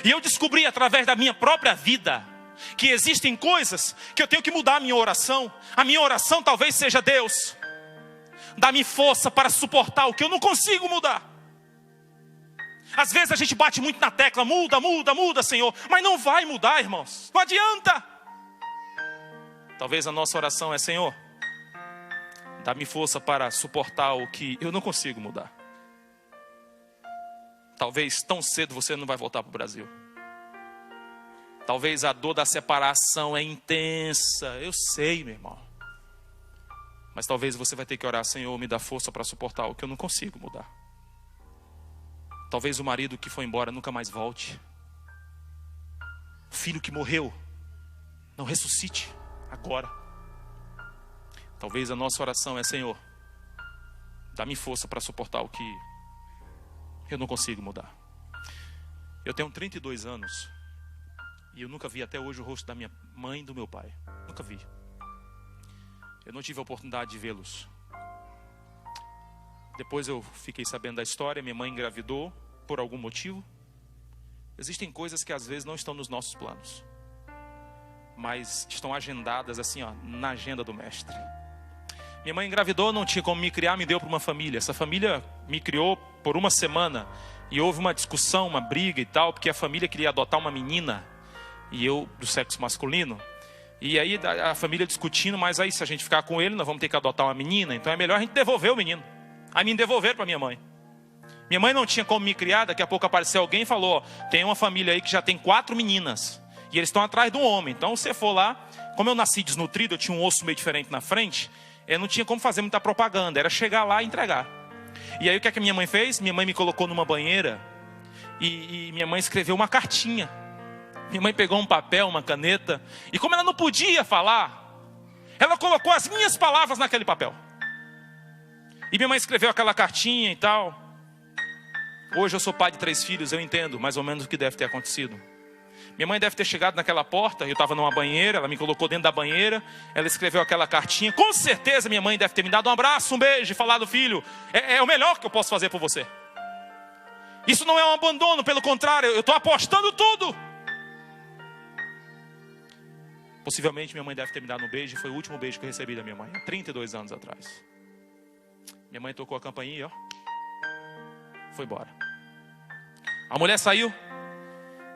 E eu descobri através da minha própria vida que existem coisas que eu tenho que mudar a minha oração. A minha oração talvez seja: Deus, dá-me força para suportar o que eu não consigo mudar. Às vezes a gente bate muito na tecla: muda, muda, muda, Senhor. Mas não vai mudar, irmãos. Não adianta. Talvez a nossa oração é: Senhor, dá-me força para suportar o que eu não consigo mudar. Talvez tão cedo você não vai voltar para o Brasil. Talvez a dor da separação é intensa. Eu sei, meu irmão. Mas talvez você vai ter que orar: Senhor, me dá força para suportar o que eu não consigo mudar. Talvez o marido que foi embora nunca mais volte. O filho que morreu não ressuscite agora. Talvez a nossa oração é: Senhor, dá-me força para suportar o que eu não consigo mudar. Eu tenho 32 anos e eu nunca vi até hoje o rosto da minha mãe e do meu pai. Nunca vi. Eu não tive a oportunidade de vê-los. Depois eu fiquei sabendo da história. Minha mãe engravidou por algum motivo. Existem coisas que às vezes não estão nos nossos planos, mas estão agendadas assim, na agenda do mestre. Minha mãe engravidou, não tinha como me criar, me deu para uma família. Essa família me criou por uma semana. E houve uma discussão, uma briga e tal, porque a família queria adotar uma menina, e eu do sexo masculino. E aí a família discutindo: mas aí se a gente ficar com ele, nós vamos ter que adotar uma menina. Então é melhor a gente devolver o menino. Aí me devolveram para minha mãe. Minha mãe não tinha como me criar. Daqui a pouco apareceu alguém e falou: tem uma família aí que já tem 4 meninas. E eles estão atrás de um homem. Então se você for lá, como eu nasci desnutrido, eu tinha um osso meio diferente na frente, eu não tinha como fazer muita propaganda. Era chegar lá e entregar. E aí o que é que minha mãe fez? Minha mãe me colocou numa banheira e minha mãe escreveu uma cartinha. Minha mãe pegou um papel, uma caneta, e como ela não podia falar, ela colocou as minhas palavras naquele papel. E minha mãe escreveu aquela cartinha e tal. Hoje eu sou pai de 3 filhos, eu entendo mais ou menos o que deve ter acontecido. Minha mãe deve ter chegado naquela porta, eu estava numa banheira, ela me colocou dentro da banheira, ela escreveu aquela cartinha. Com certeza minha mãe deve ter me dado um abraço, um beijo e falado: filho, é o melhor que eu posso fazer por você. Isso não é um abandono, pelo contrário, eu estou apostando tudo. Possivelmente minha mãe deve ter me dado um beijo, foi o último beijo que eu recebi da minha mãe, há 32 anos atrás. Minha mãe tocou a campainha, foi embora. A mulher saiu,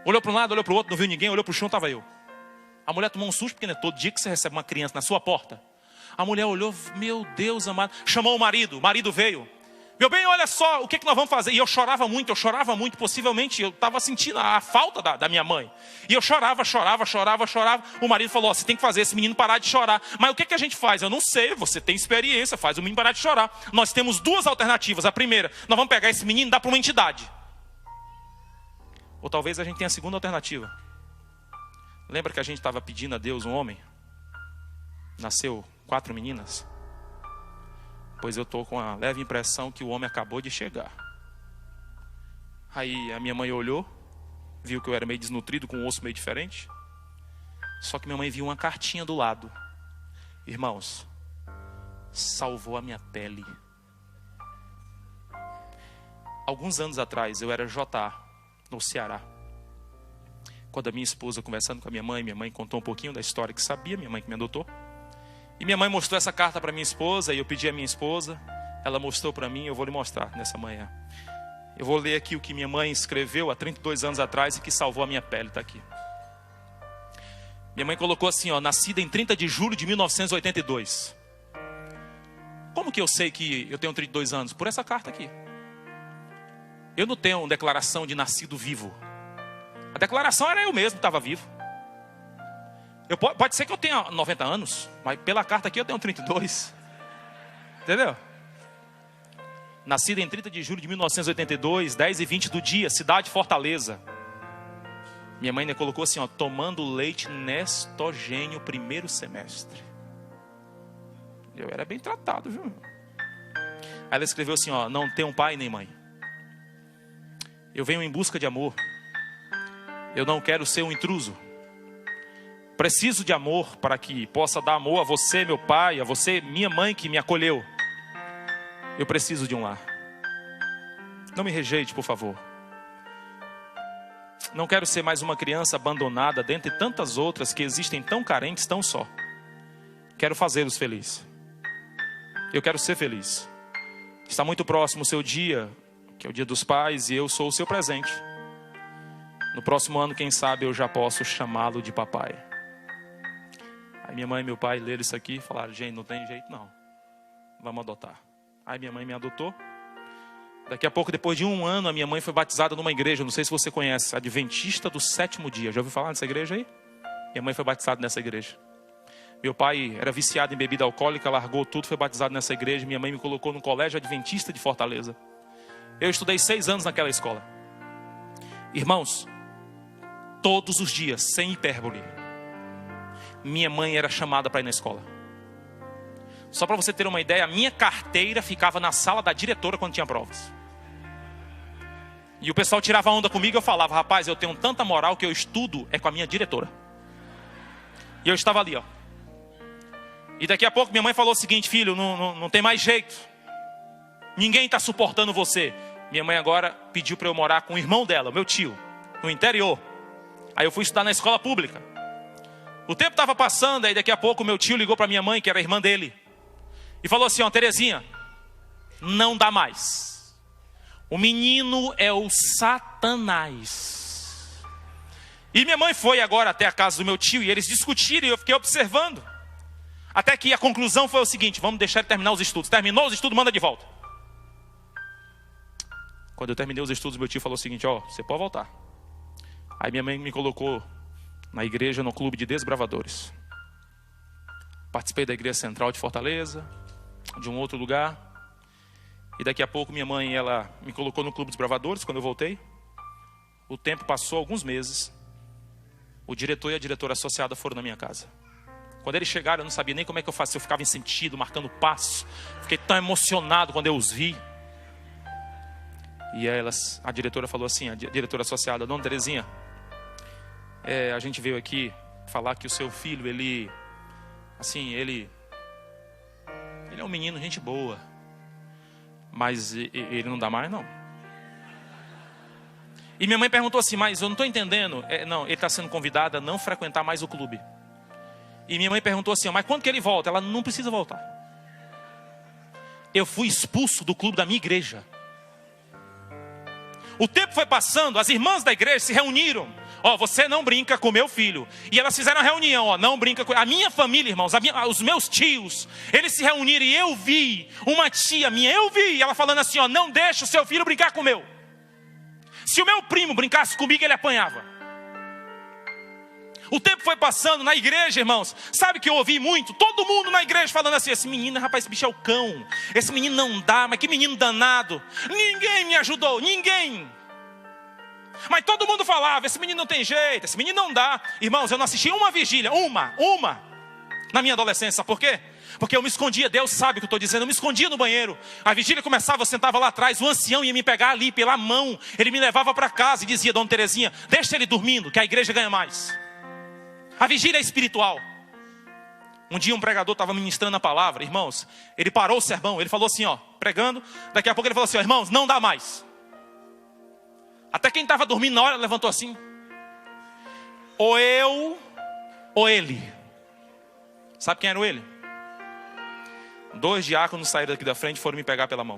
olhou para um lado, olhou para o outro, não viu ninguém, olhou para o chão, estava eu. A mulher tomou um susto, porque não é todo dia que você recebe uma criança na sua porta. A mulher olhou: meu Deus amado. Chamou o marido veio: meu bem, olha só, o que nós vamos fazer? E eu chorava muito, possivelmente eu estava sentindo a falta da minha mãe. E eu chorava. O marido falou: você tem que fazer esse menino parar de chorar. Mas o que a gente faz? Eu não sei, você tem experiência, faz o menino parar de chorar. Nós temos 2 alternativas. A primeira, nós vamos pegar esse menino e dar para uma entidade. Ou talvez a gente tenha a segunda alternativa. Lembra que a gente estava pedindo a Deus um homem? Nasceu 4 meninas. Pois eu estou com a leve impressão que o homem acabou de chegar. Aí a minha mãe olhou, viu que eu era meio desnutrido, com um osso meio diferente. Só que minha mãe viu uma cartinha do lado. Irmãos, salvou a minha pele. Alguns anos atrás eu era JA, no Ceará. Quando a minha esposa, conversando com a minha mãe contou um pouquinho da história que sabia, minha mãe que me adotou. E minha mãe mostrou essa carta para minha esposa, e eu pedi a minha esposa, ela mostrou para mim, eu vou lhe mostrar nessa manhã. Eu vou ler aqui o que minha mãe escreveu há 32 anos atrás e que salvou a minha pele, está aqui. Minha mãe colocou assim, nascida em 30 de julho de 1982. Como que eu sei que eu tenho 32 anos? Por essa carta aqui. Eu não tenho declaração de nascido vivo. A declaração era eu mesmo que estava vivo. Pode ser que eu tenha 90 anos, mas pela carta aqui eu tenho 32. Entendeu? Nascida em 30 de julho de 1982, 10h20 do dia, cidade Fortaleza. Minha mãe colocou assim, tomando leite Nestogênio, 1º semestre. Eu era bem tratado, viu? Aí ela escreveu assim, não tenho pai nem mãe. Eu venho em busca de amor. Eu não quero ser um intruso. Preciso de amor para que possa dar amor a você, meu pai, a você, minha mãe que me acolheu. Eu preciso de um lar. Não me rejeite, por favor. Não quero ser mais uma criança abandonada dentre tantas outras que existem tão carentes, tão só. Quero fazê-los felizes. Eu quero ser feliz. Está muito próximo o seu dia, que é o dia dos pais, e eu sou o seu presente. No próximo ano, quem sabe, eu já posso chamá-lo de papai. Aí minha mãe e meu pai leram isso aqui e falaram: gente, não tem jeito não. Vamos adotar. Aí minha mãe me adotou. Daqui a pouco, depois de 1 ano, a minha mãe foi batizada numa igreja, não sei se você conhece, Adventista do Sétimo Dia. Já ouviu falar nessa igreja aí? Minha mãe foi batizada nessa igreja. Meu pai era viciado em bebida alcoólica, largou tudo, foi batizado nessa igreja. Minha mãe me colocou no colégio Adventista de Fortaleza. Eu estudei 6 anos naquela escola. Irmãos, todos os dias, sem hipérbole, minha mãe era chamada para ir na escola. Só para você ter uma ideia, a minha carteira ficava na sala da diretora quando tinha provas. E o pessoal tirava onda comigo, eu falava: rapaz, eu tenho tanta moral que eu estudo é com a minha diretora. E eu estava ali, ó. E daqui a pouco minha mãe falou o seguinte: filho, não tem mais jeito. Ninguém está suportando você. Minha mãe agora pediu para eu morar com o irmão dela, meu tio, no interior. Aí eu fui estudar na escola pública. O tempo estava passando, aí daqui a pouco meu tio ligou para minha mãe, que era a irmã dele, e falou assim: ó, Terezinha, não dá mais. O menino é o Satanás. E minha mãe foi agora até a casa do meu tio, e eles discutiram, e eu fiquei observando. Até que a conclusão foi o seguinte: vamos deixar ele terminar os estudos. Terminou os estudos, manda de volta. Quando eu terminei os estudos, meu tio falou o seguinte: ó, você pode voltar. Aí minha mãe me colocou na igreja, no clube de desbravadores. Participei da igreja central de Fortaleza, de um outro lugar. E daqui a pouco minha mãe, ela me colocou no clube dos bravadores quando eu voltei. O tempo passou, alguns meses. O diretor e a diretora associada foram na minha casa. Quando eles chegaram, eu não sabia nem como é que eu fazia. Eu ficava em sentido, marcando passo. Fiquei tão emocionado quando eu os vi. E a diretora falou assim, a diretora associada: dona Terezinha, a gente veio aqui falar que o seu filho, ele é um menino, gente boa, mas ele não dá mais não. E minha mãe perguntou assim: mas eu não estou entendendo. Não, ele está sendo convidado a não frequentar mais o clube. E minha mãe perguntou assim: mas quando que ele volta? Ela: não precisa voltar. Eu fui expulso do clube da minha igreja. O tempo foi passando, as irmãs da igreja se reuniram. Ó, você não brinca com meu filho. E elas fizeram a reunião, ó, não brinca com... A minha família, irmãos, os meus tios, eles se reuniram e eu vi uma tia minha, ela falando assim, ó: não deixa o seu filho brincar com o meu. Se o meu primo brincasse comigo, ele apanhava. O tempo foi passando na igreja, irmãos. Sabe que eu ouvi muito? Todo mundo na igreja falando assim: esse menino, rapaz, esse bicho é o cão. Esse menino não dá, mas que menino danado. Ninguém me ajudou, ninguém. Mas todo mundo falava: esse menino não tem jeito, esse menino não dá. Irmãos, eu não assisti uma vigília, uma, na minha adolescência. Sabe por quê? Porque eu me escondia, Deus sabe o que eu estou dizendo. Eu me escondia no banheiro. A vigília começava, eu sentava lá atrás. O ancião ia me pegar ali pela mão. Ele me levava para casa e dizia: dona Terezinha, deixa ele dormindo, que a igreja ganha mais. A vigília é espiritual. Um dia um pregador estava ministrando a palavra, irmãos. Ele parou o sermão, ele falou assim, ó, pregando. Daqui a pouco ele falou assim: ó, irmãos, não dá mais. Até quem estava dormindo na hora levantou assim: ou eu, ou ele. Sabe quem era o ele? 2 diáconos saíram daqui da frente e foram me pegar pela mão.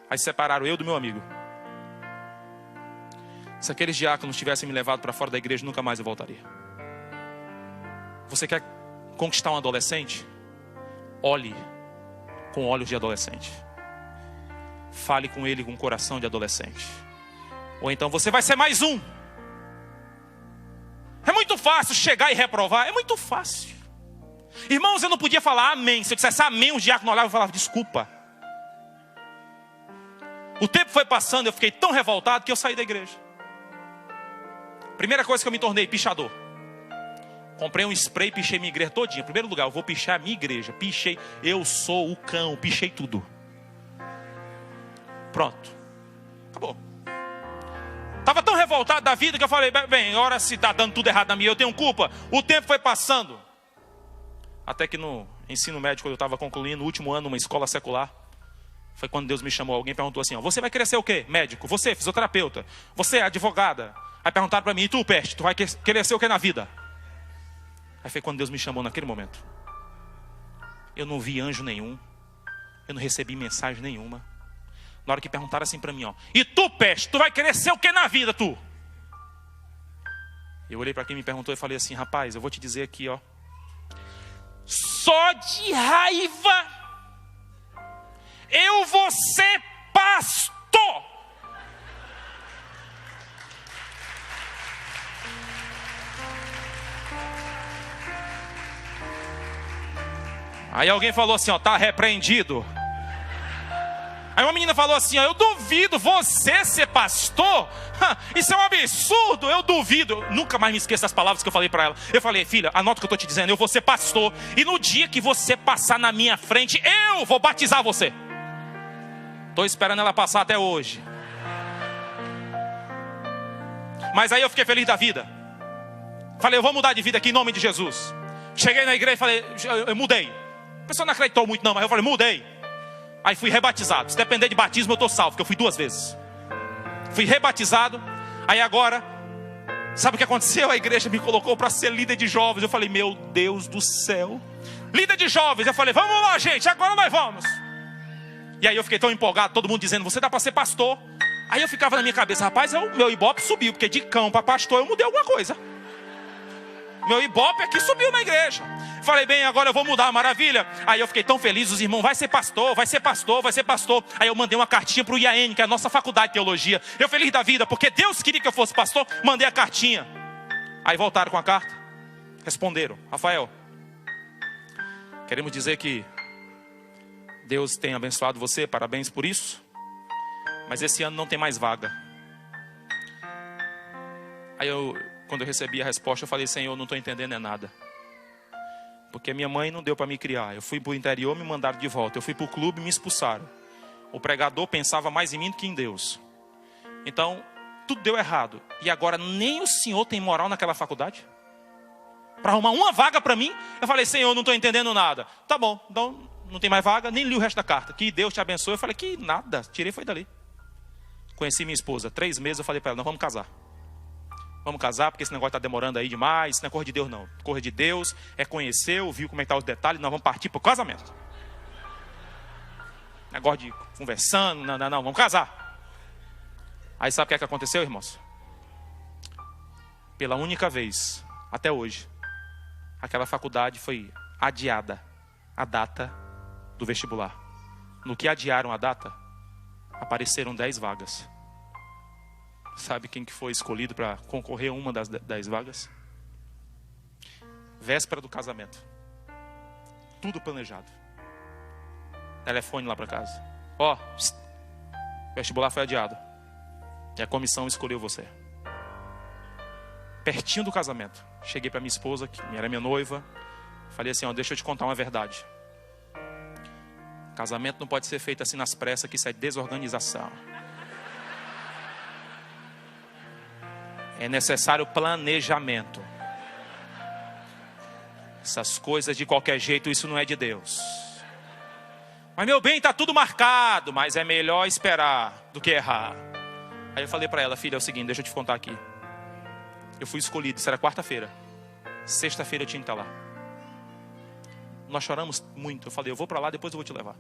Aí separaram eu do meu amigo. Se aqueles diáconos tivessem me levado para fora da igreja, nunca mais eu voltaria. Você quer conquistar um adolescente? Olhe com olhos de adolescente. Fale com ele com um coração de adolescente. Ou então você vai ser mais um. É muito fácil chegar e reprovar. É muito fácil. Irmãos, eu não podia falar amém. Se eu dissesse amém, os diáconos olhavam e falavam: desculpa. O tempo foi passando, eu fiquei tão revoltado que eu saí da igreja. Primeira coisa que eu me tornei: pichador. Comprei um spray e pichei minha igreja todinha. Em primeiro lugar, eu vou pichar a minha igreja. Pichei, eu sou o cão, pichei tudo. Pronto. Acabou. Estava tão revoltado da vida que eu falei: bem, ora se está dando tudo errado na minha, eu tenho culpa. O tempo foi passando. Até que no ensino médio, quando eu estava concluindo o último ano numa escola secular, foi quando Deus me chamou. Alguém perguntou assim: ó, você vai querer ser o quê? Médico. Você, fisioterapeuta. Você, advogada. Aí perguntaram para mim, e tu, peste, tu vai querer ser o que na vida? Aí foi quando Deus me chamou naquele momento. Eu não vi anjo nenhum. Eu não recebi mensagem nenhuma. Na hora que perguntaram assim para mim, ó, e tu, peste, tu vai querer ser o que na vida, tu? Eu olhei para quem me perguntou e falei assim, rapaz, eu vou te dizer aqui, ó. Só de raiva eu vou ser pastor. Aí alguém falou assim, ó, tá repreendido. Aí uma menina falou assim, ó, eu duvido você ser pastor. Isso é um absurdo, eu duvido. Nunca mais me esqueço das palavras que eu falei para ela. Eu falei, filha, anota o que eu estou te dizendo, eu vou ser pastor. E no dia que você passar na minha frente, eu vou batizar você. Estou esperando ela passar até hoje. Mas aí eu fiquei feliz da vida. Falei, eu vou mudar de vida aqui em nome de Jesus. Cheguei na igreja e falei, eu mudei. A pessoa não acreditou muito não, mas eu falei, mudei. Aí fui rebatizado. Se depender de batismo eu estou salvo, porque eu fui 2 vezes. Fui rebatizado. Aí agora, sabe o que aconteceu? A igreja me colocou para ser líder de jovens. Eu falei, meu Deus do céu. Líder de jovens. Eu falei, vamos lá, gente, agora nós vamos. E aí eu fiquei tão empolgado, todo mundo dizendo, você dá para ser pastor. Aí eu ficava na minha cabeça, rapaz, meu ibope subiu, porque de cão para pastor eu mudei alguma coisa. Meu ibope aqui subiu na igreja. Falei, bem, agora eu vou mudar, maravilha. Aí eu fiquei tão feliz, os irmãos, vai ser pastor, vai ser pastor, vai ser pastor. Aí eu mandei uma cartinha para o IAN, que é a nossa faculdade de teologia. Eu feliz da vida, porque Deus queria que eu fosse pastor, mandei a cartinha. Aí voltaram com a carta, responderam, Rafael, queremos dizer que Deus tem abençoado você, parabéns por isso. Mas esse ano não tem mais vaga. Aí quando eu recebi a resposta, eu falei, Senhor, não estou entendendo nada. Porque minha mãe não deu para me criar. Eu fui para o interior, me mandaram de volta. Eu fui para o clube, me expulsaram. O pregador pensava mais em mim do que em Deus. Então, tudo deu errado. E agora nem o Senhor tem moral naquela faculdade? Para arrumar uma vaga para mim? Eu falei, Senhor, não estou entendendo nada. Tá bom, então não tem mais vaga, nem li o resto da carta. Que Deus te abençoe. Eu falei, que nada, tirei foi dali. Conheci minha esposa, 3 meses, eu falei para ela, nós vamos casar. Vamos casar, porque esse negócio está demorando aí demais. Isso não é coisa de Deus, não. Coisa de Deus é conhecer, ouvir como é que está os detalhes. Nós vamos partir para o casamento. Negócio de conversando, não, vamos casar. Aí sabe o que aconteceu, irmãos? Pela única vez, até hoje, aquela faculdade foi adiada, a data do vestibular. No que adiaram a data, apareceram 10 vagas. Sabe quem que foi escolhido para concorrer a uma das 10 vagas? Véspera do casamento. Tudo planejado. Telefone lá para casa. Ó, vestibular foi adiado. E a comissão escolheu você. Pertinho do casamento. Cheguei para minha esposa, que era minha noiva. Falei assim, ó, deixa eu te contar uma verdade. Casamento não pode ser feito assim nas pressas, que isso é desorganização. É necessário planejamento. Essas coisas de qualquer jeito, isso não é de Deus. Mas meu bem, está tudo marcado. Mas é melhor esperar do que errar. Aí eu falei para ela, filha, é o seguinte, deixa eu te contar aqui. Eu fui escolhido, isso era quarta-feira. Sexta-feira eu tinha que estar lá. Nós choramos muito. Eu falei, eu vou para lá, depois eu vou te levar.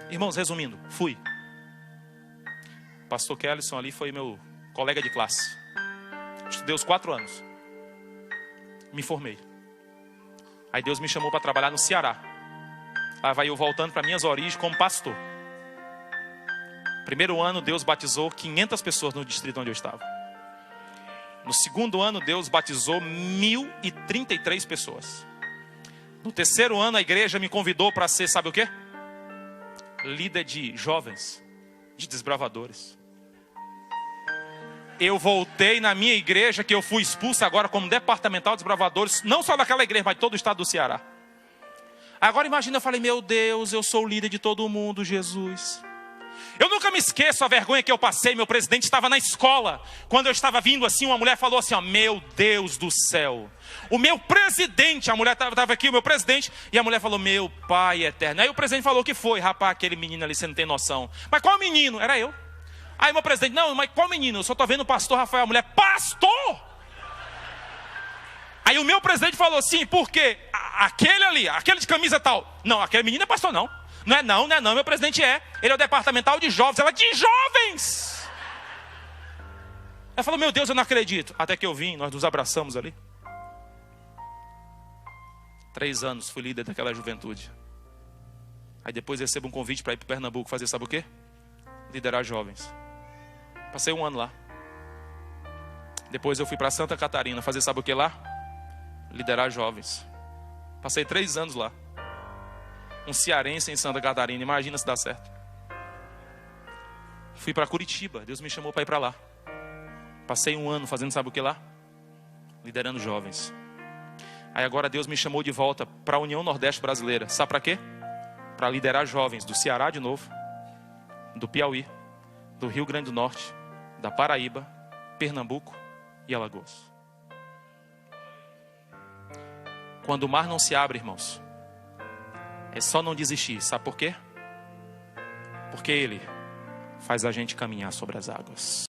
Irmãos, resumindo, fui. Pastor Kellyson ali foi meu colega de classe. Estudei os 4 anos. Me formei. Aí Deus me chamou para trabalhar no Ceará. Lá vai eu voltando para minhas origens como pastor. Primeiro ano, Deus batizou 500 pessoas no distrito onde eu estava. No segundo ano, Deus batizou 1.033 pessoas. No terceiro ano, a igreja me convidou para ser, sabe o quê? Líder de jovens, de desbravadores. Eu voltei na minha igreja, que eu fui expulso agora como departamental de desbravadores, não só daquela igreja, mas de todo o estado do Ceará. Agora imagina, eu falei, meu Deus, eu sou o líder de todo mundo, Jesus. Eu nunca me esqueço a vergonha que eu passei. Meu presidente estava na escola. Quando eu estava vindo assim, uma mulher falou assim, ó, meu Deus do céu. O meu presidente, a mulher estava aqui, o meu presidente, e a mulher falou, meu pai eterno. Aí o presidente falou, o que foi? Rapaz, aquele menino ali, você não tem noção. Mas qual menino? Era eu. Aí meu presidente, não, mas qual menino? Eu só estou vendo o pastor Rafael. A mulher, pastor! Aí o meu presidente falou assim, por quê? Aquele ali, aquele de camisa tal. Não, aquele menino é pastor não. Não é não, meu presidente é. Ele é o departamental de jovens. Ela, de jovens! Ela falou, meu Deus, eu não acredito. Até que eu vim, nós nos abraçamos ali. 3 anos fui líder daquela juventude. Aí depois recebo um convite para ir para Pernambuco fazer sabe o quê? Liderar jovens. Passei 1 ano lá. Depois eu fui para Santa Catarina fazer sabe o que lá? Liderar jovens. Passei 3 anos lá. Um cearense em Santa Catarina, imagina se dá certo. Fui para Curitiba, Deus me chamou para ir para lá. Passei 1 ano fazendo sabe o que lá? Liderando jovens. Aí agora Deus me chamou de volta para a União Nordeste Brasileira. Sabe para quê? Para liderar jovens do Ceará de novo, do Piauí, do Rio Grande do Norte, da Paraíba, Pernambuco e Alagoas. Quando o mar não se abre, irmãos, é só não desistir. Sabe por quê? Porque Ele faz a gente caminhar sobre as águas.